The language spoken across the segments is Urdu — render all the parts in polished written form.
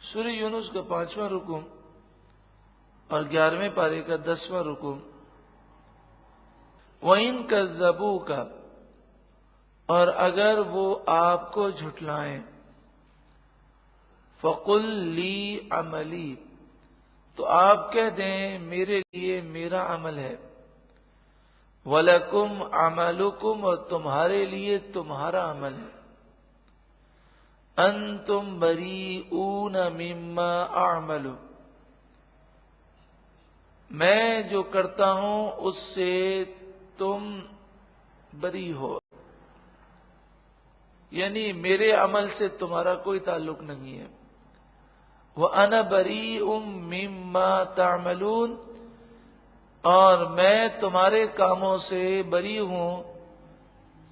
سورہ یونس کا 5واں رکوع اور 11ویں پارے کا 10واں رکوع. وَإِن كَذَّبُوكَ، اور اگر وہ آپ کو جھٹلائیں، فَقُل لِّي عَمَلِي، تو آپ کہہ دیں میرے لیے میرا عمل ہے، وَلَكُمْ عَمَلُكُمْ، اور تمہارے لیے تمہارا عمل ہے، أَنْتُمْ بَرِيئُونَ مِمَّا أَعْمَلُ، میں جو کرتا ہوں اس سے تم بری ہو، یعنی میرے عمل سے تمہارا کوئی تعلق نہیں ہے. وَأَنَا بَرِيءٌ مِّمَّا تَعْمَلُونَ، اور میں تمہارے کاموں سے بری ہوں،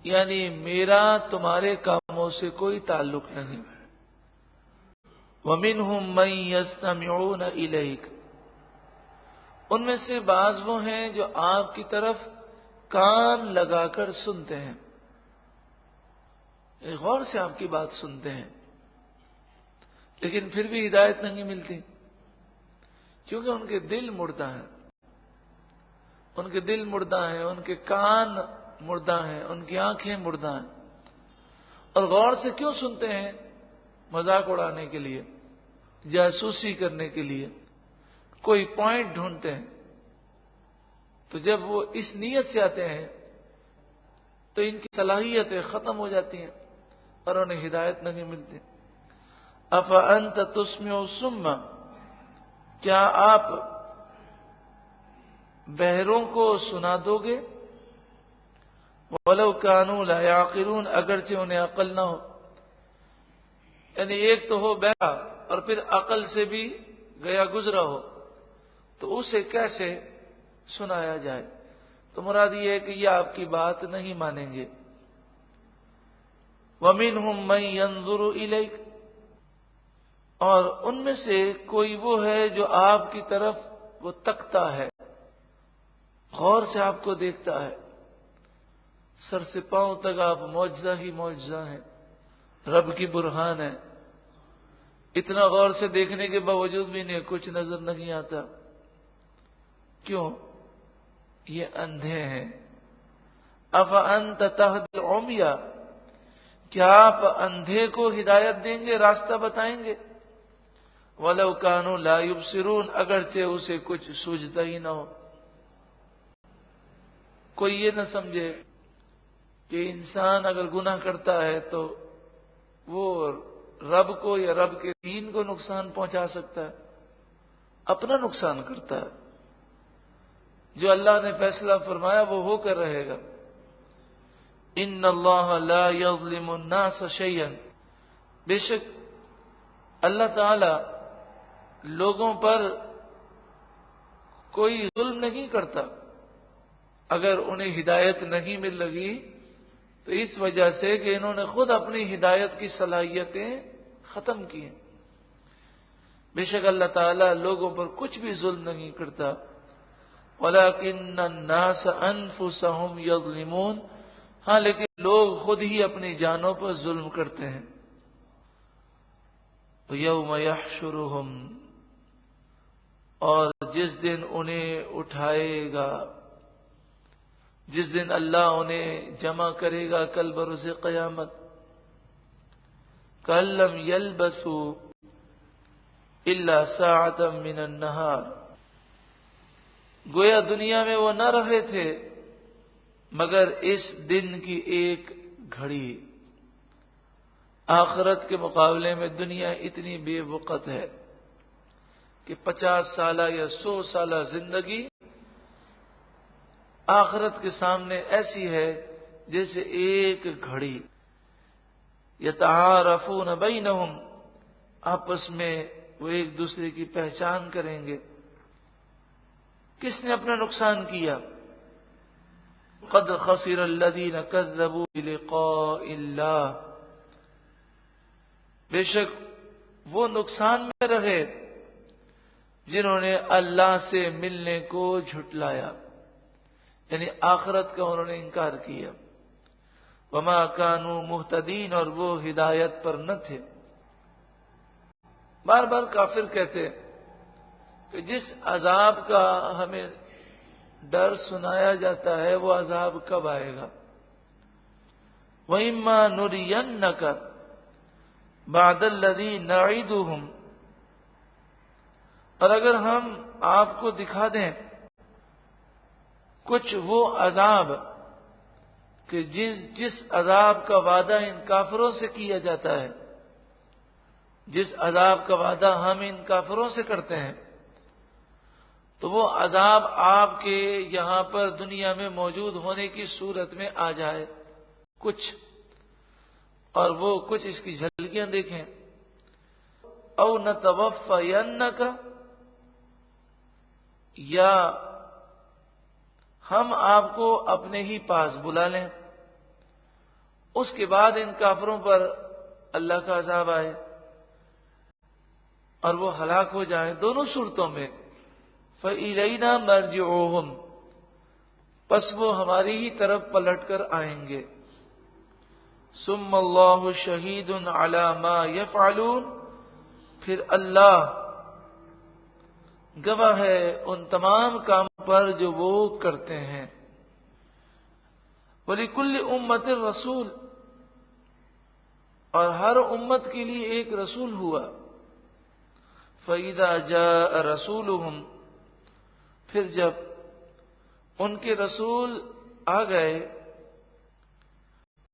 یعنی میرا تمہارے کاموں سے کوئی تعلق نہیں. وَمِنْهُمْ مَنْ يَسْتَمِعُونَ إِلَيْكَ، ان میں سے بعض وہ ہیں جو آپ کی طرف کان لگا کر سنتے ہیں، غور سے آپ کی بات سنتے ہیں، لیکن پھر بھی ہدایت نہیں ملتی، کیونکہ ان کے دل مردہ ہیں، ان کے دل مردہ ہیں، ان کے کان مردہ ہیں، ان کی آنکھیں مردہ ہیں. اور غور سے کیوں سنتے ہیں؟ مذاق اڑانے کے لیے، جاسوسی کرنے کے لیے، کوئی پوائنٹ ڈھونڈتے ہیں. تو جب وہ اس نیت سے آتے ہیں تو ان کی صلاحیتیں ختم ہو جاتی ہیں اور انہیں ہدایت نہیں ملتی. أَفَأَنْتَ تُسْمِعُ الصُّمَّ، کیا آپ بہروں کو سنا دو گے؟ وَلَوْ كَانُوا لَا يَعْقِلُونَ، اگرچہ انہیں عقل نہ ہو. یعنی ایک تو ہو بہرا اور پھر عقل سے بھی گیا گزرا ہو، تو اسے کیسے سنایا جائے؟ تو مراد یہ ہے کہ یہ آپ کی بات نہیں مانیں گے. وَمِنْهُمْ مَنْ يَنْظُرُ إِلَيْكَ، اور ان میں سے کوئی وہ ہے جو آپ کی طرف وہ تکتا ہے، غور سے آپ کو دیکھتا ہے، سر سے پاؤں تک آپ معجزہ ہی معجزہ ہیں، رب کی برہان ہے. اتنا غور سے دیکھنے کے باوجود بھی انہیں کچھ نظر نہیں آتا. کیوں؟ یہ اندھے ہیں. أَفَأَنْتَ تَهْدِي الْعُمْيَ، کیا آپ اندھے کو ہدایت دیں گے، راستہ بتائیں گے؟ وَلَوْ كَانُوا لَا يُبْصِرُونَ، اگرچہ اسے کچھ سوجھتا ہی نہ ہو. کوئی یہ نہ سمجھے کہ انسان اگر گناہ کرتا ہے تو وہ رب کو یا رب کے دین کو نقصان پہنچا سکتا ہے، اپنا نقصان کرتا ہے. جو اللہ نے فیصلہ فرمایا وہ ہو کر رہے گا. ان اللہ لا یظلم الناس شیئا، بے شک اللہ تعالی لوگوں پر کوئی ظلم نہیں کرتا. اگر انہیں ہدایت نہیں مل رہی تو اس وجہ سے کہ انہوں نے خود اپنی ہدایت کی صلاحیتیں ختم کی ہیں. بے شک اللہ تعالی لوگوں پر کچھ بھی ظلم نہیں کرتا. وَلَكِنَّ النَّاسَ أَنفُسَهُمْ يَظْلِمُونَ، ہاں لیکن لوگ خود ہی اپنی جانوں پر ظلم کرتے ہیں. وَيَوْمَ يَحْشُرُهُمْ، اور جس دن انہیں اٹھائے گا، جس دن اللہ انہیں جمع کرے گا کل بروز قیامت. كَأَن لَّمْ يَلْبَثُوا إِلَّا سَاعَةً مِّنَ النَّهَارِ، گویا دنیا میں وہ نہ رہے تھے مگر اس دن کی ایک گھڑی. آخرت کے مقابلے میں دنیا اتنی بے وقت ہے کہ 50 سالہ یا 100 سالہ زندگی آخرت کے سامنے ایسی ہے جیسے ایک گھڑی. یتعارفون بینہم، آپس میں وہ ایک دوسرے کی پہچان کریں گے. کس نے اپنا نقصان کیا؟ قد خسر الذین کذبوا بلقاء اللہ، بے شک وہ نقصان میں رہے جنہوں نے اللہ سے ملنے کو جھٹلایا، یعنی آخرت کا انہوں نے انکار کیا. وما كانوا مہتدین، اور وہ ہدایت پر نہ تھے. بار بار کافر کہتے کہ جس عذاب کا ہمیں ڈر سنایا جاتا ہے وہ عذاب کب آئے گا؟ وَإِمَّا نُرِيَنَّكَ بَعْدَ الَّذِي نَعِدُهُمْ، اور اگر ہم آپ کو دکھا دیں کچھ وہ عذاب کہ جس عذاب کا وعدہ ان کافروں سے کیا جاتا ہے، جس عذاب کا وعدہ ہم ان کافروں سے کرتے ہیں، تو وہ عذاب آپ کے یہاں پر دنیا میں موجود ہونے کی صورت میں آ جائے کچھ، اور وہ کچھ اس کی جھلکیاں دیکھیں. او نتوفینک، یا ہم آپ کو اپنے ہی پاس بلا لیں، اس کے بعد ان کافروں پر اللہ کا عذاب آئے اور وہ ہلاک ہو جائیں. دونوں صورتوں میں فَإِلَيْنَا مَرْجِعُهُمْ، پس وہ ہماری ہی طرف پلٹ کر آئیں گے. ثُمَّ اللَّهُ شَهِيدٌ عَلَى مَا يَفْعَلُونَ، پھر اللہ گواہ ہے ان تمام کاموں پر جو وہ کرتے ہیں. وَلِكُلِّ أُمَّةٍ رَسُولٌ، اور ہر امت کے لیے ایک رسول ہوا. فَإِذَا جَاءَ رَسُولُهُمْ، پھر جب ان کے رسول آ گئے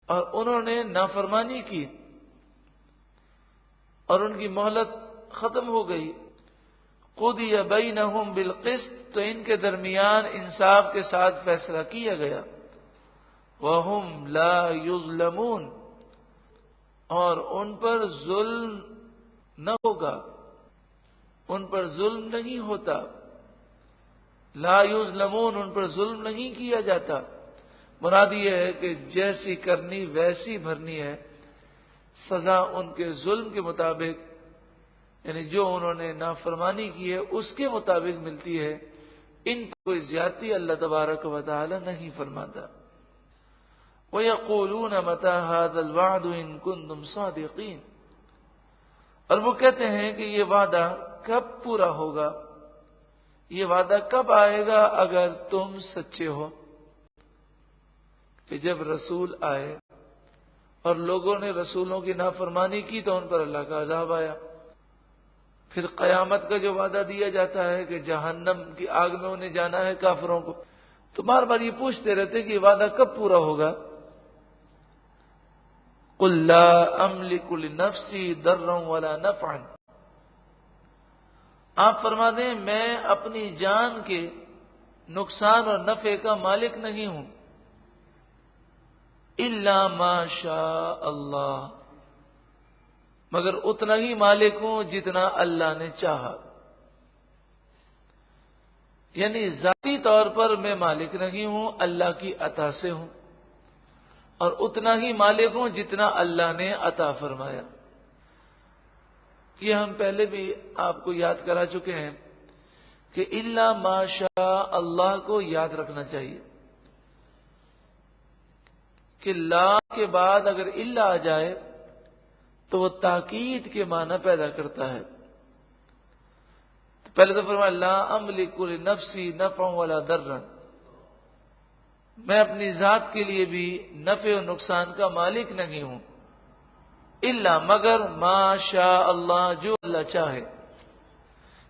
اور انہوں نے نافرمانی کی اور ان کی مہلت ختم ہو گئی، قُضِيَ بَيْنَهُمْ بِالْقِسْطِ، تو ان کے درمیان انصاف کے ساتھ فیصلہ کیا گیا. وَهُمْ لَا يُظْلَمُونَ، اور ان پر ظلم نہ ہوگا، ان پر ظلم نہیں ہوتا. لا یظلمون، ان پر ظلم نہیں کیا جاتا. مراد یہ ہے کہ جیسی کرنی ویسی بھرنی ہے، سزا ان کے ظلم کے مطابق، یعنی جو انہوں نے نافرمانی کی ہے اس کے مطابق ملتی ہے. ان پر کوئی زیادتی اللہ تبارک و تعالی نہیں فرماتا. وَيَقُولُونَ مَتَى هَذَا الْوَعْدُ إِن كُنتُمْ صَادِقِينَ، اور وہ کہتے ہیں کہ یہ وعدہ کب پورا ہوگا، یہ وعدہ کب آئے گا اگر تم سچے ہو. کہ جب رسول آئے اور لوگوں نے رسولوں کی نافرمانی کی تو ان پر اللہ کا عذاب آیا. پھر قیامت کا جو وعدہ دیا جاتا ہے کہ جہنم کی آگ میں انہیں جانا ہے کافروں کو، تو بار بار یہ پوچھتے رہتے کہ یہ وعدہ کب پورا ہوگا. قُلْ لَا أَمْلِكُ لِنَفْسِي ضَرًّا وَلَا نَفْعًا، آپ فرما دیں میں اپنی جان کے نقصان اور نفع کا مالک نہیں ہوں. إِلَّا مَا شَاءَ اللَّهُ، مگر اتنا ہی مالک ہوں جتنا اللہ نے چاہا. یعنی ذاتی طور پر میں مالک نہیں ہوں، اللہ کی عطا سے ہوں، اور اتنا ہی مالک ہوں جتنا اللہ نے عطا فرمایا. یہ ہم پہلے بھی آپ کو یاد کرا چکے ہیں کہ الا ما شاء اللہ کو یاد رکھنا چاہیے کہ لا کے بعد اگر الا آ جائے تو وہ تاکید کے معنی پیدا کرتا ہے. پہلے تو فرمایا لا املک لنفسی نفعا ولا ضرا، میں اپنی ذات کے لیے بھی نفع و نقصان کا مالک نہیں ہوں. الا مگر ما شاء اللہ، جو اللہ چاہے،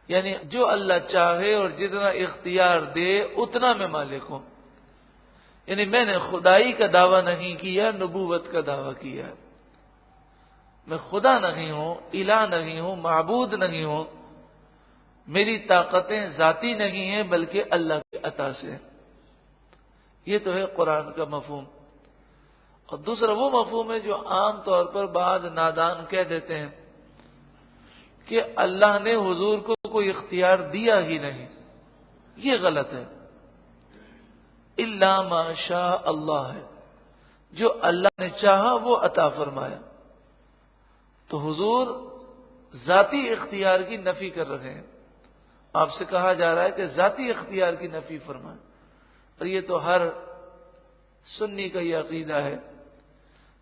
یعنی جو اللہ چاہے اور جتنا اختیار دے اتنا میں مالک ہوں. یعنی میں نے خدائی کا دعویٰ نہیں کیا، نبوت کا دعویٰ کیا. میں خدا نہیں ہوں، الہ نہیں ہوں، معبود نہیں ہوں. میری طاقتیں ذاتی نہیں ہیں بلکہ اللہ کی عطا سے. یہ تو ہے قرآن کا مفہوم. اور دوسرا وہ مفہوم ہے جو عام طور پر بعض نادان کہہ دیتے ہیں کہ اللہ نے حضور کو کوئی اختیار دیا ہی نہیں. یہ غلط ہے. الا ما شاء اللہ ہے، جو اللہ نے چاہا وہ عطا فرمایا. تو حضور ذاتی اختیار کی نفی کر رہے ہیں. آپ سے کہا جا رہا ہے کہ ذاتی اختیار کی نفی فرمائیں. اور یہ تو ہر سنی کا یہ عقیدہ ہے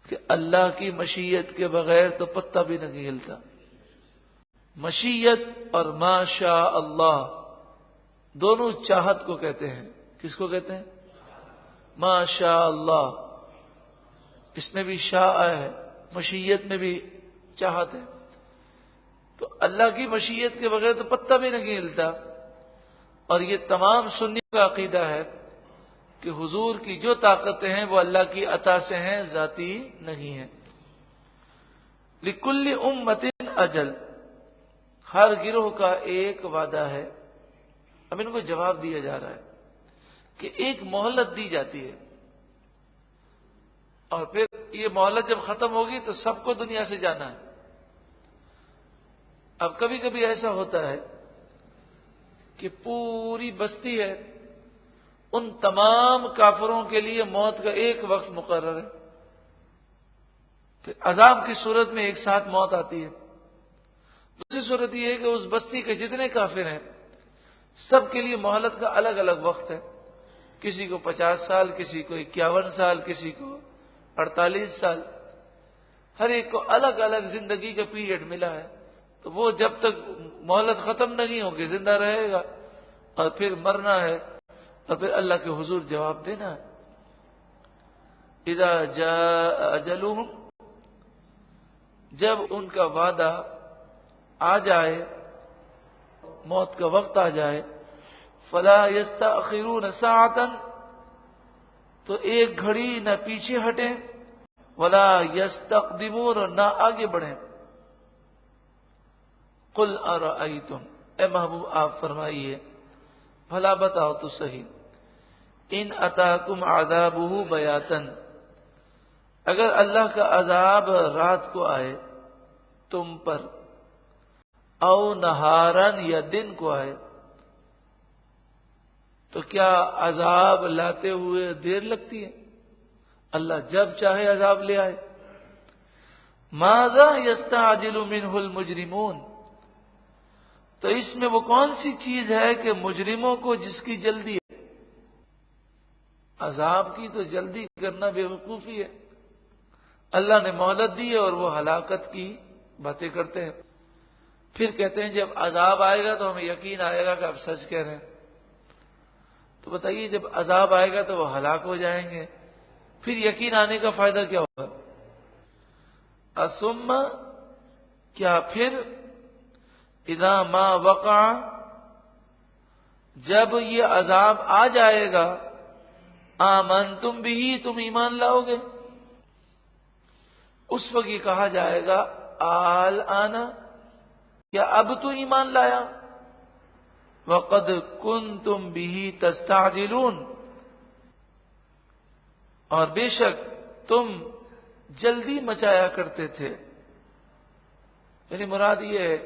کہ اللہ کی مشیت کے بغیر تو پتا بھی نہیں ہلتا. مشیت اور ما شاء اللہ دونوں چاہت کو کہتے ہیں. کس کو کہتے ہیں؟ ما شاء اللہ. اس میں بھی شاء ہے، مشیت میں بھی چاہت ہے. تو اللہ کی مشیت کے بغیر تو پتہ بھی نہیں ہلتا. اور یہ تمام سنیوں کا عقیدہ ہے کہ حضور کی جو طاقتیں ہیں وہ اللہ کی عطا سے ہیں، ذاتی نہیں ہیں. لکل امت اجل، ہر گروہ کا ایک وعدہ ہے. اب ان کو جواب دیا جا رہا ہے کہ ایک مہلت دی جاتی ہے، اور پھر یہ مہلت جب ختم ہوگی تو سب کو دنیا سے جانا ہے. اب کبھی کبھی ایسا ہوتا ہے کہ پوری بستی ہے، ان تمام کافروں کے لیے موت کا ایک وقت مقرر ہے. پھر عذاب کی صورت میں ایک ساتھ موت آتی ہے. دوسری صورت یہ ہے کہ اس بستی کے جتنے کافر ہیں سب کے لیے مہلت کا الگ الگ وقت ہے. کسی کو 50 سال، کسی کو 51 سال، کسی کو 48 سال. ہر ایک کو الگ الگ زندگی کا پیریڈ ملا ہے. تو وہ جب تک مہلت ختم نہیں ہوگی زندہ رہے گا، اور پھر مرنا ہے، اور پھر اللہ کے حضور جواب دینا ہے. اذا جاء اجلهم، جب ان کا وعدہ آ جائے، موت کا وقت آ جائے، فلا یستأخرون ساعتا، تو ایک گھڑی نہ پیچھے ہٹیں، ولا یستقدمون، اور نہ آگے بڑھیں. قل ارأیتم، اے محبوب آپ فرمائیے، بھلا بتاؤ تو صحیح، ان اتاکم عذابہ بیاتن، اگر اللہ کا عذاب رات کو آئے تم پر، او نہارن، یا دن کو آئے، تو کیا عذاب لاتے ہوئے دیر لگتی ہے؟ اللہ جب چاہے عذاب لے آئے. ماذا یستعجل منہ المجرمون، تو اس میں وہ کون سی چیز ہے کہ مجرموں کو جس کی جلدی ہے؟ عذاب کی تو جلدی کرنا بے وقوفی ہے. اللہ نے مہلت دی ہے اور وہ ہلاکت کی باتیں کرتے ہیں. پھر کہتے ہیں جب عذاب آئے گا تو ہمیں یقین آئے گا کہ آپ سچ کہہ رہے ہیں. تو بتائیے جب عذاب آئے گا تو وہ ہلاک ہو جائیں گے، پھر یقین آنے کا فائدہ کیا ہوگا؟ ثم، کیا پھر، اذا ما وقع، جب یہ عذاب آ جائے گا، آمنتم بھی، تم ایمان لاؤ گے. اس وقت یہ کہا جائے گا الآن، کیا اب تو ایمان لایا؟ وقد کنتم به تستعجلون، اور بے شک تم جلدی مچایا کرتے تھے. یعنی مراد یہ ہے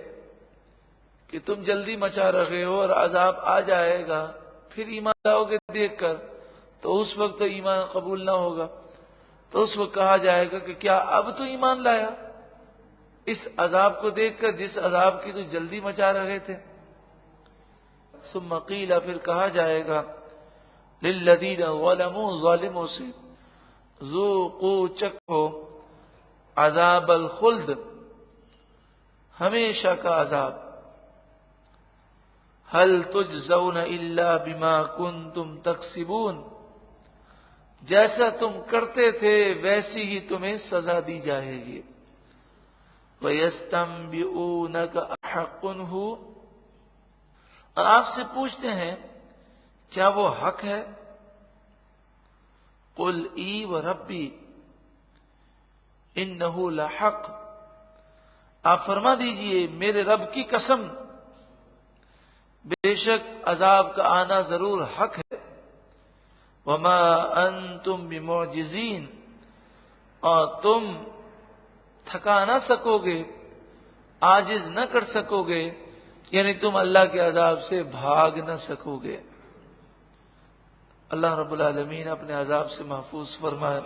کہ تم جلدی مچا رہے ہو اور عذاب آ جائے گا، پھر ایمان لاؤ گے دیکھ کر، تو اس وقت تو ایمان قبول نہ ہوگا. تو اس وقت کہا جائے گا کہ کیا اب تو ایمان لایا اس عذاب کو دیکھ کر جس عذاب کی تو جلدی مچا رہے تھے. ثم قیل، پھر کہا جائے گا للذین ظلموا، ظالموں سے، ذوقوا، چکھو، عذاب الخلد، ہمیشہ کا عذاب. هل تجزون الا بما کنتم تکسبون، جیسا تم کرتے تھے ویسی ہی تمہیں سزا دی جائے گی. وَيَسْتَنْبِئُونَكَ أَحَقٌّ هُوَ، اور آپ سے پوچھتے ہیں کیا وہ حق ہے؟ قُلْ ای وَرَبِّي إِنَّهُ لَحَقٌّ، آپ فرما دیجئے میرے رب کی قسم، بے شک عذاب کا آنا ضرور حق ہے. وما انتم بمعجزین، اور تم تھکا نہ سکو گے، عاجز نہ کر سکو گے، یعنی تم اللہ کے عذاب سے بھاگ نہ سکو گے. اللہ رب العالمین اپنے عذاب سے محفوظ فرمائے.